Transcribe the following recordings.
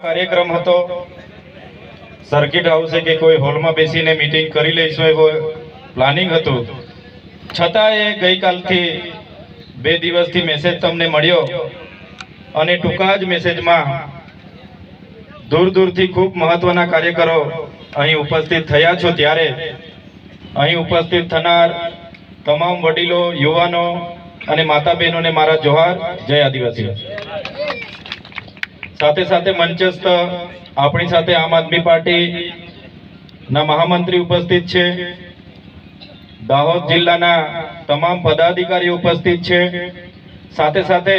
કાર્યક્રમ હતો સર્કિટ હાઉસે કે કોઈ હોલમાં બેસીને મીટિંગ કરી લઈશું એવો પ્લાનિંગ હતું, છતાં એ ગઈકાલથી 2 દિવસથી મેસેજ તમને મળ્યો અને ટૂંકા જ મેસેજમાં દૂર દૂરથી ખૂબ મહત્વના કાર્યકરો અહીં ઉપસ્થિત થયા છો, ત્યારે અહીં ઉપસ્થિત થનાર તમામ વડીલો, યુવાનો અને માતા બહેનોને મારા જોહાર. જય આદિવાસી. સાથે સાથે મંચસ્થ આપણી સાથે આમ આદમી પાર્ટીના મહામંત્રી ઉપસ્થિત છે, દાહોદ જિલ્લાના તમામ પદાધિકારીઓ ઉપસ્થિત છે, સાથે સાથે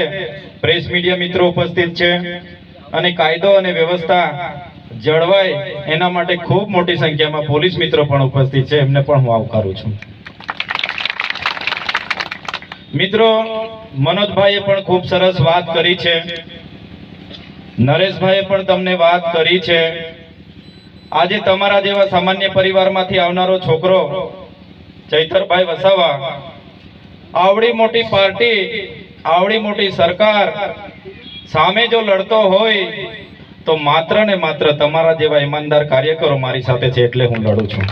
પ્રેસ મીડિયા મિત્રો ઉપસ્થિત છે અને કાયદો અને વ્યવસ્થા જળવાય એના માટે ખૂબ મોટી સંખ્યામાં પોલીસ મિત્રો પણ ઉપસ્થિત છે, એમને પણ હું આવકારું છું. મિત્રો, મનોજભાઈએ પણ ખૂબ સરસ વાત કરી છે, નરેશભાઈએ પણ તમને વાત કરી છે. આજે તમારા જેવા સામાન્ય પરિવારમાંથી આવનારો છોકરો ચૈતરભાઈ વસાવા આવડી મોટી પાર્ટી, આવડી મોટી સરકાર સામે જો લડતો હોય તો માત્ર ને માત્ર તમારા જેવા ઈમાનદાર કાર્યકરો મારી સાથે છે, એટલે હું લડું છું.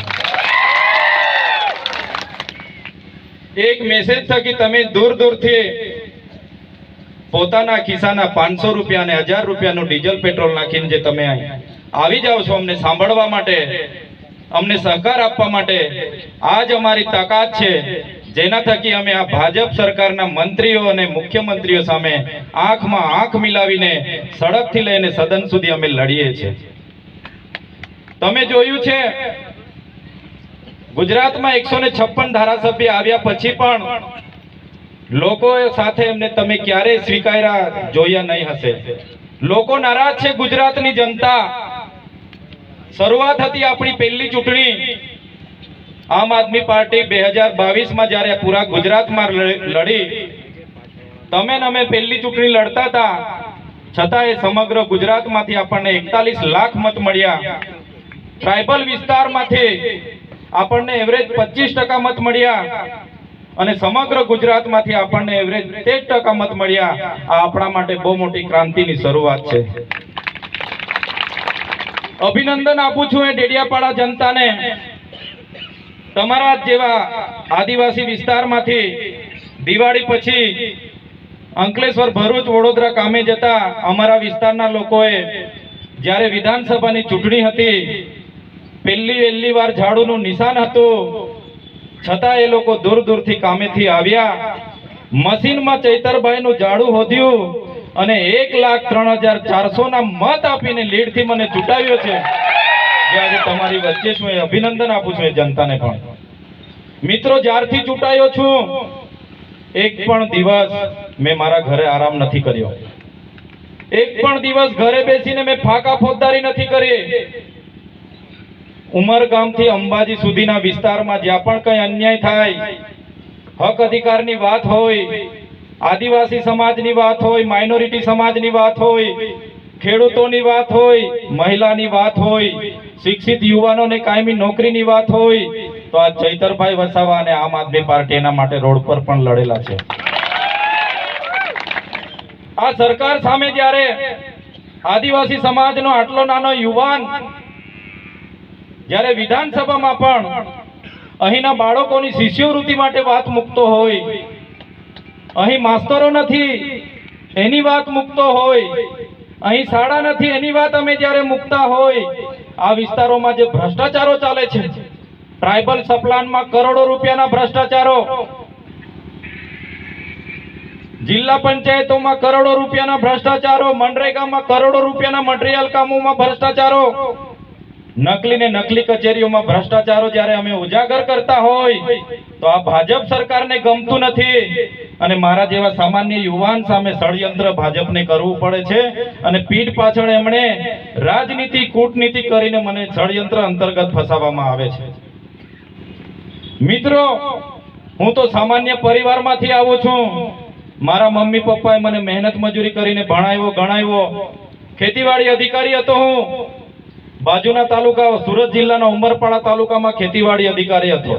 એક મેસેજ થકી તમે દૂર દૂરથી પોતાના ખિસ્સાના 500 રૂપિયા અને 1000 રૂપિયાનું ડીઝલ પેટ્રોલ નાખીને જે તમે આવી જાઓ છો અમને સાંભળવા માટે, અમને સહકાર આપવા માટે, આ જ અમારી તાકાત છે, જેના થકી અમે આ ભાજપ સરકારના મંત્રીઓ અને મુખ્યમંત્રીઓ સામે આંખમાં આંખ મિલાવીને સડકથી લઈને સદન સુધી અમે લડીએ છીએ. તમે જોયું છે ગુજરાતમાં 156 ધારાસભ્ય આવ્યા પછી પણ લોકો સાથે એમને તમે ક્યારેય સ્વીકાર્યા જોયા નહીં હશે. લોકો નારાજ છે. ગુજરાતની જનતા, શરૂઆત હતી આપણી પહેલી ચૂંટણી આમ આદમી પાર્ટી 2022માં જ્યારે પૂરા ગુજરાતમાં લડી, તમે ને અમે પહેલી ચૂંટણી લડતા હતા, છતાં એ સમગ્ર ગુજરાતમાંથી આપણને 41 લાખ મત મળ્યા. ટ્રાઇબલ વિસ્તારમાંથી આપણને એવરેજ 25% મત મળ્યા અને સમગ્ર ગુજરાતમાંથી આપણને એવરેજ 13% મત મળ્યા. આ આપણા માટે બહુ મોટી ક્રાંતિની શરૂઆત છે. અભિનંદન આપું છું એ ડેડિયાપાડા જનતાને. તમારા જેવા આદિવાસી વિસ્તારમાંથી દિવાળી પછી અંકલેશ્વર, ભરૂચ, વડોદરા કામે જતા અમારા વિસ્તારના લોકોએ જ્યારે વિધાનસભાની ચૂંટણી હતી, પહેલી વાર ઝાડુનું નિશાન હતું, છતાં એ લોકો દૂર દૂરથી કામેથી આવ્યા, મશીનમાં ચૈતરભાઈનું ઝાડુ હોદ્યું અને 1,03,400 ના મત આપીને લીડથી મને ચૂંટાવ્યો છે. આજે તમારી વચ્ચે છું, એ અભિનંદન આપું છું એ જનતાને પણ. મિત્રો, જ્યારથી ચૂંટાયો છું એક પણ દિવસ મેં મારા ઘરે આરામ નથી કર્યો. એક પણ દિવસ ઘરે બેસીને મેં ફાકા ફોજદારી નથી કરી. ઉમરગામથી અંબાજી સુધીના વિસ્તારમાં જ્યાં પણ કઈ અન્યાય થાય, હક અધિકારની વાત હોય, આદિવાસી સમાજની વાત હોય, માઇનોરિટી સમાજની વાત હોય, ખેડૂતોની વાત હોય, મહિલાની વાત હોય, શિક્ષિત યુવાનોને કાયમી નોકરીની વાત હોય, તો આ ચૈતરભાઈ વસાવા અને આમ આદમી પાર્ટી એના માટે રોડ પર પણ લડેલા છે. આ સરકાર સામે જ્યારે આદિવાસી સમાજનો આટલો નાનો યુવાન જ્યારે વિધાનસભામાં પણ અહીંના બાળકોની શિષ્યવૃત્તિ માટે વાત મૂકતો હોય, અહીં માસ્તરો નથી એની વાત મૂકતો હોય, અહીં શાળા નથી એની વાત અમે જ્યારે મૂકતા હોય, આ વિસ્તારોમાં જે ભ્રષ્ટાચારો ચાલે છે, ટ્રાઇબલ સપ્લાનમાં કરોડો રૂપિયાના ભ્રષ્ટાચારો, જિલ્લા પંચાયતોમાં કરોડો રૂપિયાના ભ્રષ્ટાચારો, મનરેગામાં કરોડો રૂપિયાના મટીરિયલ કામોમાં ભ્રષ્ટાચારો, નકલી ને નકલી કચેરીઓમાં ભ્રષ્ટાચારો જ્યારે અમે ઉજાગર કરતા હોય તો આ ભાજપ સરકારને ગમતું નથી અને મારા જેવા સામાન્ય યુવાન સામે ષડયંત્ર ભાજપને કરવું પડે છે અને પીઠ પાછળ એમણે રાજનીતિ, કૂટનીતિ કરીને મને ષડયંત્ર અંતર્ગત ફસાવવામાં આવે છે. મિત્રો, હું તો સામાન્ય પરિવારમાંથી આવું છું. મારા મમ્મી પપ્પાએ મને મહેનત મજૂરી કરીને ભણાવ્યો, ગણાવ્યો. ખેતીવાડી અધિકારી હતો હું. બાજુના તાલુકા સુરત જિલ્લાના ઉમરપાડા તાલુકામાં ખેતીવાડી અધિકારી હતો.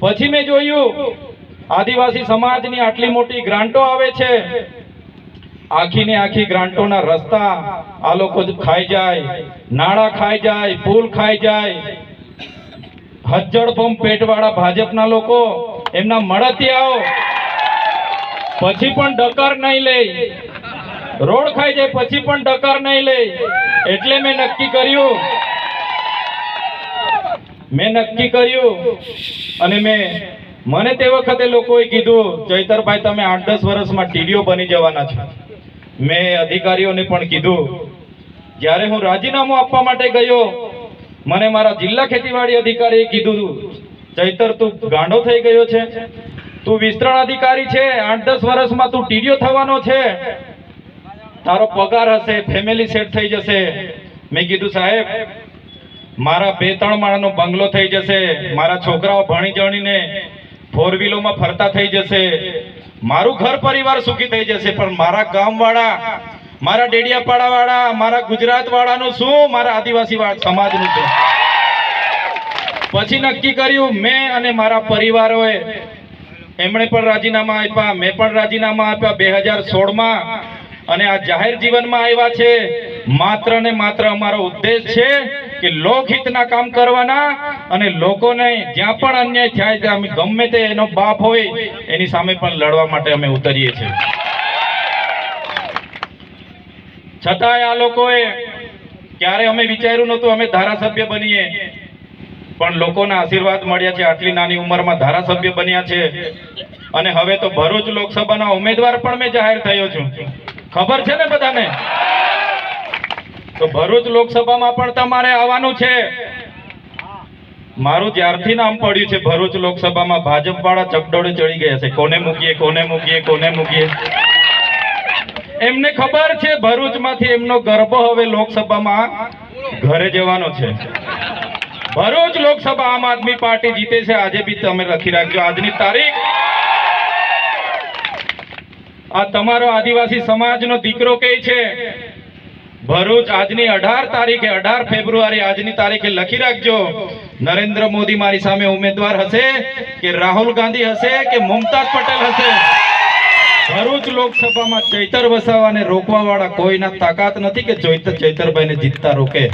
પછી મેં જોયું આદિવાસી સમાજની આટલી મોટી ગ્રાન્ટો આવે છે, આખી ને આખી ગ્રાન્ટોના રસ્તા આ લોકો ખાઈ જાય, નાણાં ખાઈ જાય, પુલ ખાઈ જાય. હજ્જડ પેટવાળા ભાજપના લોકો એમના મળતિયાઓ પછી પણ ડકર નહીં લે, રોડ ખાઈ જાય પછી પણ ડકર નહીં લે. એટલે મેં નક્કી કર્યું અને મને તે વખતે લોકોએ કીધું, ચૈતરભાઈ તમે 8-10 વર્ષમાં ટીડીઓ બની જવાના છો. મેં અધિકારીઓને પણ કીધું. જ્યારે હું રાજીનામું આપવા માટે ગયો, મને મારા જિલ્લા ખેતીવાડી અધિકારીએ કીધું, ચૈતર તું ગાંડો થઈ ગયો છે, તું વિસ્તરણ અધિકારી છે, 8-10 વર્ષમાં તું ટીડીઓ થવાનો છે, તારો પગાર હશે, ફેમિલી સેટ થઈ જશે. મેં કીધું સાહેબ મારા 2-3 માળનો બંગલો થઈ જશે, મારા છોકરાઓ ભણી જણીને 4 વ્હીલોમાં ફરતા થઈ જશે, મારું ઘર પરિવાર સુખી થઈ જશે, પણ મારા ગામવાળા, મારા ડેડિયાપાડા વાળા, મારા ગુજરાત વાળાનું શું, મારા આદિવાસી સમાજનું શું? પછી નક્કી કર્યું મેં અને મારા પરિવારોએ, એમણે પણ રાજીનામા આપ્યા, મેં પણ રાજીનામા આપ્યા 2016માં. અને આ જાહેર જીવનમાં આવ્યા છે માત્ર ને માત્ર અમારો ઉદ્દેશ છે કે લોકહિતના કામ કરવાના અને લોકોને જ્યાં પણ અન્યાય થાય ત્યાં ગમે તે એનો બાપ હોય એની સામે પણ લડવા માટે અમે ઉતરીએ છીએ. છતાંય આ લોકોએ ક્યારે અમે વિચાર્યું નહોતું અમે ધારાસભ્ય બનીએ, પણ લોકોના આશીર્વાદ મળ્યા છે, આટલી નાની ઉંમરમાં ધારાસભ્ય બન્યા છે. અને હવે તો ભરૂચ લોકસભાના ઉમેદવાર પણ મેં જાહેર થયો છું, ખબર છે ને બધાને? તો ભરૂચ લોકસભામાં પણ તમારે આવવાનું છે. મારું જ્યારથી નામ પડ્યું છે ભરૂચ લોકસભામાં ભાજપ વાળા ચકડોળે ચડી ગયા છે, કોને મૂકીએ કોને મૂકીએ કોને મૂકીએ. એમને ખબર છે ભરૂચમાંથી એમનો ગરબો હવે લોકસભામાં ઘરે જવાનો છે. ભરૂચ લોકસભા આમ આદમી પાર્ટી જીતે છે. આજે બી તમે લખી રાખજો આજની તારીખ. આ તમારો આદિવાસી સમાજનો દીકરો કહે છે ભરૂચ આજની 18 તારીખે 18 ફેબ્રુઆરી આજની તારીખે લખી રાખજો. નરેન્દ્ર મોદી મારી સામે ઉમેદવાર હશે કે રાહુલ ગાંધી હશે કે મુમતાજ પટેલ હશે, ભરૂચ લોકસભામાં ચૈતર વસાવાને રોકવા વાળા કોઈના તાકાત નથી કે ચૈતરભાઈને જીતતા રોકે.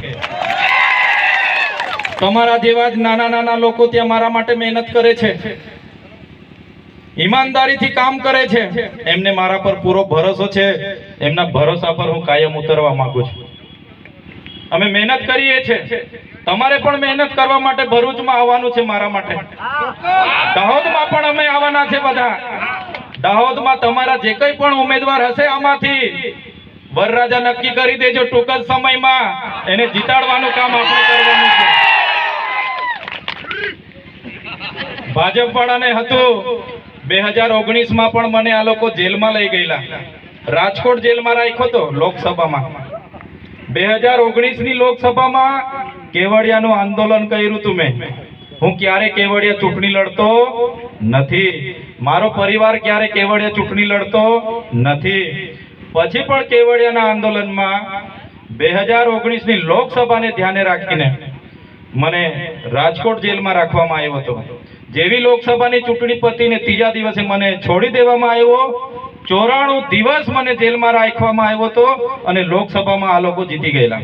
તમારા જેવા જ નાના નાના લોકો ત્યાં મારા માટે મહેનત કરે છે, ઈમાનદારીથી કામ કરે છે, એમને મારા પર પૂરો ભરોસો છે. એમના ભરોસા પર હું કાયમ ઉતરવા માંગુ છું. અમે મહેનત કરીએ છીએ, તમારે પણ મહેનત કરવા માટે ભરૂચમાં આવવાનું છે મારા માટે. દાહોદમાં પણ અમે આવવાના છે બધા. દાહોદમાં તમારા જે કંઈ પણ ઉમેદવાર હશે આમાંથી વરરાજા નક્કી કરી દેજો, ટૂંક જ સમયમાં એને જીતાડવાનું કામ આપણે કરવાનું છે. ભાજપ વાળાને હતું 2019માં પણ મને આ લોકો જેલમાં લઈ ગયેલા, રાજકોટ જેલમાં રાખ્યો તો લોકસભામાં. 2019ની લોકસભામાં કેવડિયાનું આંદોલન કર્યું હતું મેં. હું ક્યારે કેવડિયા ચૂંટણી લડતો નથી, મારો પરિવાર ક્યારે કેવડિયા ચૂંટણી લડતો નથી. પછી પણ કેવડિયાના આંદોલનમાં 2019ની લોકસભાને ધ્યાને રાખીને મને રાજકોટ જેલમાં રાખવામાં આવ્યો હતો. જેવી લોકસભાની ચૂંટણી પતીને ત્રીજા દિવસે મને છોડી દેવામાં આવ્યો. 94 દિવસ મને જેલમાં રાખવામાં આવ્યો હતો અને લોકસભામાં આ લોકો જીતી ગયેલા.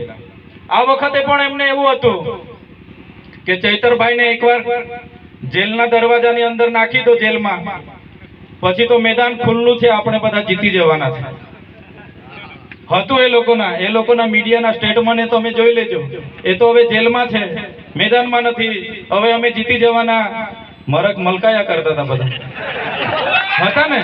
આ વખતે પણ એમને એવું હતું કે ચૈતરભાઈને એકવાર જેલના દરવાજાની અંદર નાખી દો જેલમાં, પછી તો મેદાન ખુલ્લું છે, આપણે બધા જીતી જવાના છે. હતું એ લોકોના મીડિયાના સ્ટેટમેન્ટ તમે જોઈ લેજો. એ તો હવે જેલમાં છે, મેદાનમાં નથી. હવે અમે જીતી જવાના મરક મલકાયા કરતા હતા બધા, હતા ને?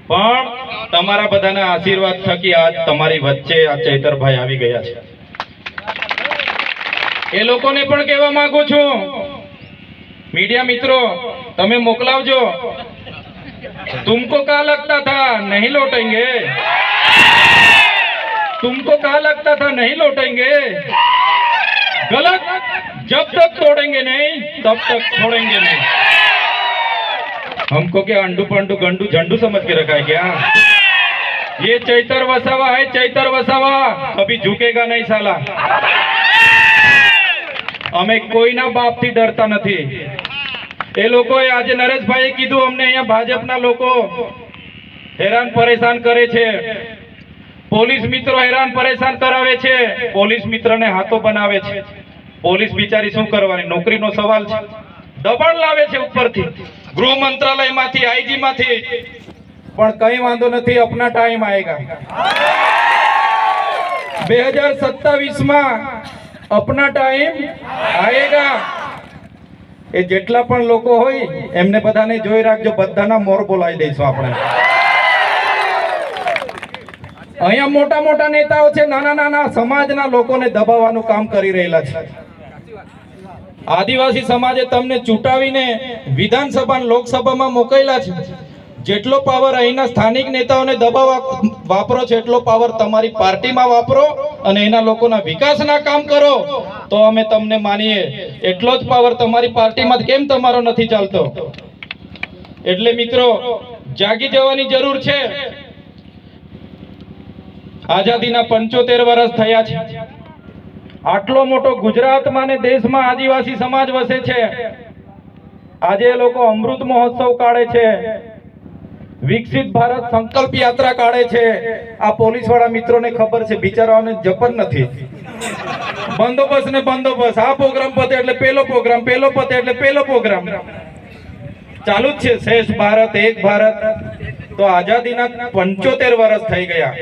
પણ તમારા બધાના આશીર્વાદ થકી આજ તમારી વચ્ચે આ ચૈતરભાઈ આવી ગયા છે. એ લોકોને પણ કહેવા માંગુ છું, मीडिया मित्रों તમે મોકલાવજો. तुमको कहा लगता था नहीं लौटेंगे, तुमको कहा लगता था नहीं लौटेंगे, गलत. जब तक तोड़ेंगे नहीं तब तक छोड़ेंगे नहीं. हमको क्या अंडू पंडू गंडू झंडू समझ के रखा है क्या? ये चैतर वसावा है, चैतर वसावा कभी झुकेगा नहीं साला. અમે કોઈના બાપથી ડરતા નથી. એ લોકોએ આજે નરેશભાઈએ કીધું અમને અહીંયા ભાજપના લોકો હેરાન પરેશાન કરે છે, પોલીસ મિત્રો હેરાન પરેશાન કરાવે છે, પોલીસ મિત્રને હાથો બનાવે છે. પોલીસ બિચારી શું કરવાની, નોકરીનો સવાલ છે. દબાણ લાવે છે ઉપરથી, ગૃહ મંત્રાલયમાંથી, આઈજી માંથી. પણ કઈ વાંધો નથી, અપના ટાઈમ આएगा. 2027 માં અપના ટાઈમ આएगा. એ જેટલા પણ લોકો હોય એમને બધાને જોઈ રાખજો, બધાના મોર બોલાવી દઈશું આપણે. અહીંયા મોટા મોટા નેતાઓ છે, નાના નાના સમાજના લોકોને દબાવવાનું કામ કરી રહેલા છે. આદિવાસી સમાજે તમને ચૂંટાવીને વિધાનસભા લોકસભામાં મોકલેલા છે. જેટલો પાવર અહીંના સ્થાનિક નેતાઓને દબાવવા વાપરો છો એટલો પાવર તમારી પાર્ટીમાં વાપરો અને એના લોકોના વિકાસના કામ કરો તો અમે તમને માનીએ. એટલો જ પાવર તમારી પાર્ટીમાં કેમ તમારો નથી ચાલતો? એટલે મિત્રો જાગી જવાની જરૂર છે. આઝાદીના 75 વર્ષ થયા છે. આટલો મોટો ગુજરાતમાં ને દેશમાં આદિવાસી સમાજ વસે છે. આજે એ લોકો અમૃત મહોત્સવ કાઢે છે, વિકસિત ભારત સંકલ્પ યાત્રા કાઢે છે. આ પોલીસ વાળા મિત્રોને ખબર છે, બિચારાઓને જપન નથી. બંદોબસ્ત ને બંદોબસ્ત, આ પ્રોગ્રામ પતે એટલે પેલો પ્રોગ્રામ, પેલો પતે એટલે પેલો પ્રોગ્રામ ચાલુ જ છે. શ્રેષ્ઠ ભારત, એક ભારત. તો આઝાદીના 75 વર્ષ થઈ ગયા.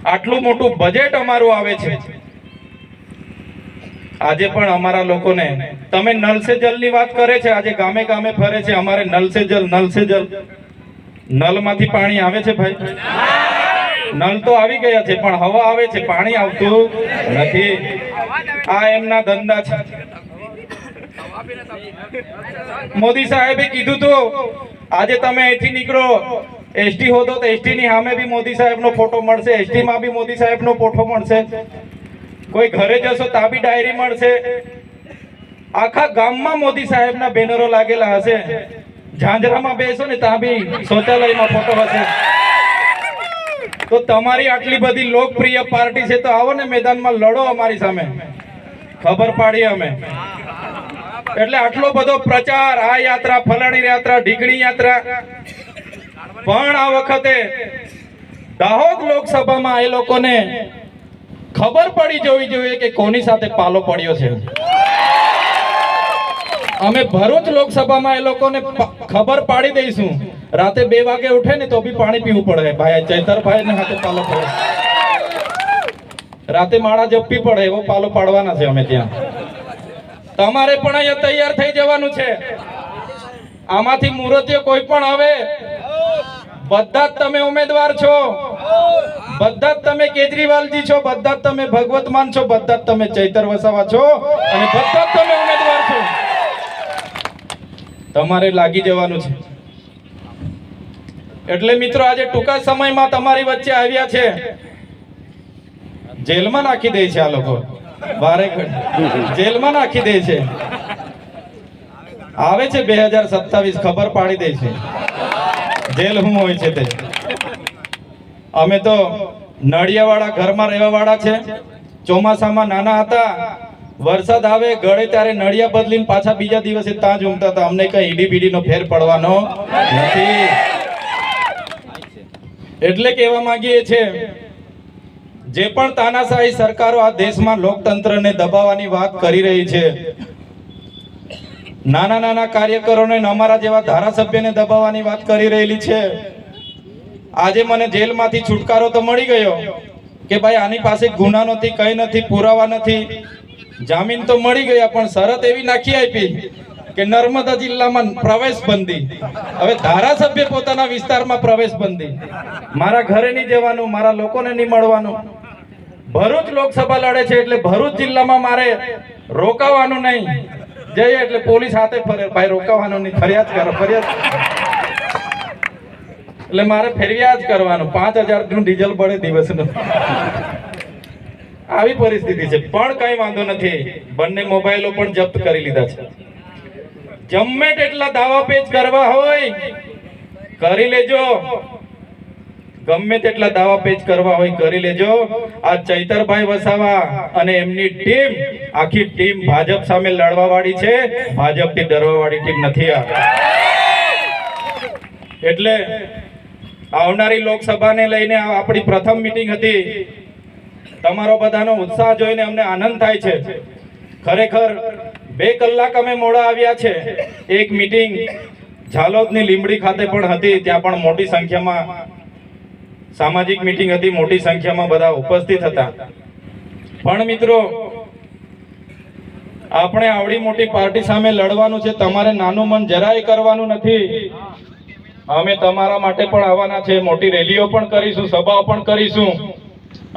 આટલું મોટું બજેટ અમારું આવે છે. આજે પણ અમારા લોકોને તમે નલ સે જલ ની વાત કરે છે, આજે ગામે ગામે ફરે છે, અમારે નલ સે જલ, નલ સે જલ. નલમાંથી પાણી આવે છે ભાઈ? નલ તો આવી ગયા છે પણ હવા આવે છે, પાણી આવતું નથી. આ એમના ધંધા છે. મોદી સાહેબે કીધું તો આજે તમે અહીંથી નીકળો, એસટી હોતો તો એસટી ની સામે બી મોદી સાહેબ નો ફોટો મળશે, એસટી માં બી મોદી સાહેબ નો ફોટો મળશે. કોઈ ઘરે જશો ત્યાં બી ડાયરી મળશે. આખા ગામમાં મોદી સાહેબના બેનરો લાગેલા હશે. ઝાંઝરામાં બેસો ને ત્યાં બી શૌચાલયમાં ફોટો હશે. તો તમારી આટલી બધી લોકપ્રિય પાર્ટી છે તો આવો ને મેદાનમાં લડો અમારી સામે, ખબર પાડીએ અમે. એટલે આટલો બધો પ્રચાર, આ યાત્રા, ફલાણી યાત્રા, ઢીકણી યાત્રા. પણ આ વખતે દાહોદ લોકસભામાં એ લોકોને ખબર પડી જવી જોઈએ કે કોની સાથે પાલો પડ્યો છે. અમે ભરૂચ લોકસભામાં એ લોકોને ખબર પાડી દઈશું. રાતે 2 વાગે ઉઠે ને તો બી પાણી પીવું પડે ભાઈ. ચૈતરભાઈ ને હાથે પાલો પડે, રાતે માળા જપવી પડે, એવો પાલો પાડવાના છે અમે ત્યાં. તમારે પણ અહીંયા તૈયાર થઈ જવાનું છે. આમાંથી મૂર્તિઓ કોઈ પણ હવે બધા જ તમે ઉમેદવાર છો, બધા જ તમે કેજરીવાલજી છો, બધા જ તમે ભગવત માન છો, બધા જ તમે ચૈતર વસાવા છો અને બધા જ તમે ઉમેદવાર છો. તમારે લાગી જવાનું છે. એટલે મિત્રો આજે ટૂંકા સમયમાં તમારી વચ્ચે આવ્યા છે. જેલમાં નાખી દે છે આ લોકો, વારે જેલમાં નાખી દે છે. આવે છે 2027, ખબર પાડી દે છે જેલ શું હોય છે તે. અમે તો નળિયાવાળા ઘરમાં રહેવા વાળા છે. ચોમાસામાં નાના હતા, વરસાદ આવે ગળે ત્યારે નળિયા બદલીને પાછા બીજા દિવસે ત્યાં જ ઊંઘતા હતા. અમને કઈ ઈડી બીડી નો ફેર પડવાનો નથી. એટલે કહેવા માંગીએ છે, જે પણ તાનાશાહી સરકારો આ દેશમાં લોકતંત્રને દબાવવાની વાત કરી રહી છે, નાના નાના કાર્યકરોને અમારા જેવા ધારાસભ્યને દબાવવાની વાત કરી રહેલી છે. આજે મને જેલમાંથી છુટકારો તો મળી ગયો કે ભાઈ આની પાસે ગુના નથી, કઈ નથી, પુરાવા નથી, જામીન તો મળી ગયા. પણ શરત એવી નાખી આપી કે નર્મદા જિલ્લામાં પ્રવેશ બંધી. હવે ધારાસભ્ય પોતાના વિસ્તારમાં પ્રવેશ બંધી. મારા ઘરે નહીં જવાનું, મારા લોકોને નહીં મળવાનું. ભરૂચ લોકસભા લડે છે એટલે ભરૂચ જિલ્લામાં મારે રોકાવાનું નહીં. જઈએ એટલે પોલીસ હાથે ફરે, ભાઈ રોકાવાનું નહીં, ફરિયાદ કરો, ફરિયાદ. એટલે મારે ફેરવ્યા જ કરવાનું. 5000 નું ડીઝલ પડે દિવસનું. આવી પરિસ્થિતિ છે. પણ કઈ વાંધો નથી, બંને મોબાઈલો પણ જપ્ત કરી લીધા છે. ગમે તેટલા દાવા પેચ કરવા હોય કરી લેજો, ગમે તેટલા દાવા પેચ કરવા હોય કરી લેજો. આ ચૈતરભાઈ વસાવા અને એમની ટીમ, આખી ટીમ ભાજપ સામે લડવા વાળી છે, ભાજપથી ડરવા વાળી ટીમ નથી. આ એટલે આવનારી લોકસભાને લઈને આ આપણી પ્રથમ મીટિંગ હતી. તમારો બધાનો ઉત્સાહ જોઈને અમને આનંદ થાય છે. ખરેખર 2 કલાક અમે મોડા આવ્યા છે. એક મીટિંગ ઝાલોદની લીંબડી ખાતે પણ હતી, ત્યાં પણ મોટી સંખ્યામાં સામાજિક મીટિંગ હતી, મોટી સંખ્યામાં બધા ઉપસ્થિત હતા. પણ મિત્રો, આપણે આવડી મોટી પાર્ટી સામે લડવાનું છે. તમારે નાનું મન જરાય કરવાનું નથી. અમે તમારા માટે પણ આવવાના છે. મોટી રેલીઓ પણ કરીશું, સભાઓ પણ કરીશું.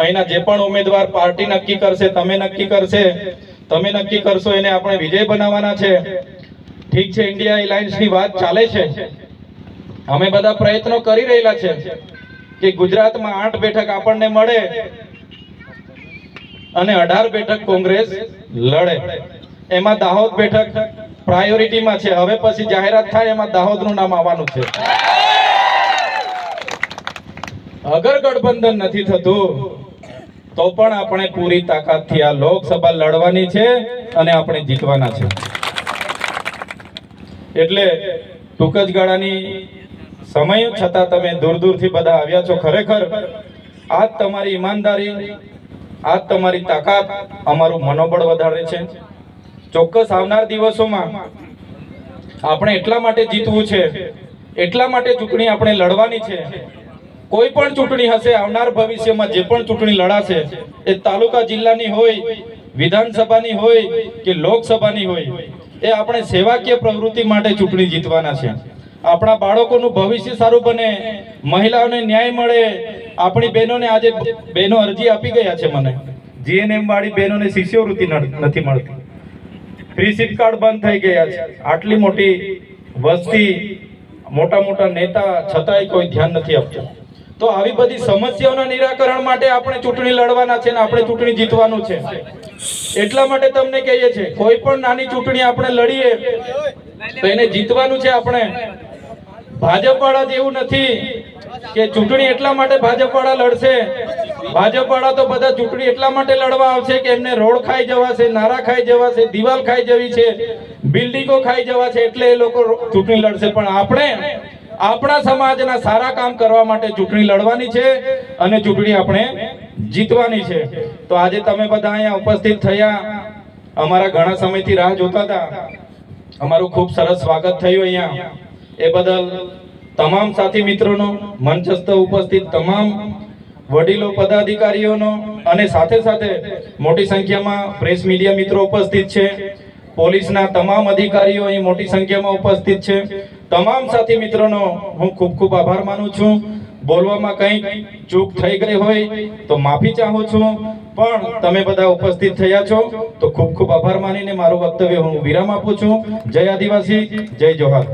અહીંના જે પણ ઉમેદવાર પાર્ટી નક્કી કરશે, તમે નક્કી કરશો, એને આપણે વિજય બનાવવાના છે. ઠીક છે, ઇન્ડિયા એલાયન્સની વાત ચાલે છે. અમે બધા પ્રયત્નો કરી રહેલા છે કે ગુજરાતમાં 8 બેઠક આપણને મળે અને 18 બેઠક કોંગ્રેસ લડે. એમાં દાહોદ બેઠક પ્રાયોરિટીમાં છે. હવે પછી જાહેરાત થાય એમાં દાહોદનું નામ આવવાનું છે. અગર ગઠબંધન નથી થતું તો પણ આપણે પૂરી તાકાતથી આ લોકસભા લડવાની છે અને આપણે જીતવાના છે. એટલે ટૂંક જ ગાળાની સમય છતાં તમે દૂર દૂરથી બધા આવ્યા છો. ખરેખર આ તમારી ઈમાનદારી, આ તમારી તાકાત અમારું મનોબળ વધારે છે. ચોક્કસ આવનાર દિવસોમાં આપણે એટલા માટે જીતવું છે, એટલા માટે ચૂંટણી આપણે લડવાની છે. કોઈ પણ ચૂંટણી હશે, આવનાર ભવિષ્યમાં જે પણ ચૂંટણી લડાશે, એ તાલુકા જિલ્લાની હોય, વિધાનસભાની હોય કે લોકસભાની હોય, એ આપણે સેવાકીય પ્રવૃત્તિ માટે ચૂંટણી જીતવાના છે. આપણા બાળકોનું ભવિષ્ય સારું બને, મહિલાઓને ન્યાય મળે. આપણી બહેનોને આજે બહેનો અરજી આપી ગયા છે મને, જીએનએમ વાળી બહેનોને શિષ્યવૃત્તિ નથી મળતી, ફ્રી સિપ કાર્ડ બંધ થઈ ગયા છે. આટલી મોટી વસ્તી, મોટા મોટા નેતા, છતાંય કોઈ ધ્યાન નથી આપતું. તો આવી બધી સમસ્યાઓના નિરાકરણ માટે આપણે ચૂંટણી લડવાના છે ને આપણે ચૂંટણી જીતવાનું છે. એટલા માટે તમને કહીએ છીએ, કોઈ પણ નાની ચૂંટણી આપણે લડીએ તો એને જીતવાનું છે. આપણે ભાજપ વાળા જેવું નથી કે ચૂંટણી એટલા માટે ભાજપ વાળા લડશે. ભાજપ વાળા તો બધા ચૂંટણી એટલા માટે લડવા આવશે કે એમને રોડ ખાઈ જવાશે, નારા ખાઈ જવાશે, દિવાલ ખાઈ જવી છે, બિલ્ડિંગો ખાઈ જવા છે, એટલે એ લોકો ચૂંટણી લડશે. પણ આપણે આપણા સમાજના સારા કામ કરવા માટે ચૂંટણી લડવાની છે અને ચૂંટણી આપણે જીતવાની છે. તો આજે તમે બધા અહીંયા ઉપસ્થિત થયા, અમારા ઘણા સમયથી રાહ જોતા હતા. અમારું ખૂબ સરસ સ્વાગત થયું અહીંયા. એ બદલ તમામ સાથી મિત્રોનો, મંચસ્થ ઉપસ્થિત તમામ વડીલો, પદાધિકારીઓનો અને સાથે સાથે મોટી સંખ્યામાં પ્રેસ મીડિયા મિત્રો ઉપસ્થિત છે. પોલીસના તમામ અધિકારીઓ અહીં મોટી સંખ્યામાં ઉપસ્થિત છે. તમામ સાથી મિત્રોનો હું ખૂબ ખૂબ આભાર માનું છું. બોલવામાં કંઈક ચૂક થઈ ગઈ હોય તો માફી ચાહું છું, પણ તમે બધા ઉપસ્થિત થયા છો તો ખૂબ ખૂબ આભાર માનીને મારું વક્તવ્ય હું વિરામ આપું છું. જય આદિવાસી, જય જોહાર.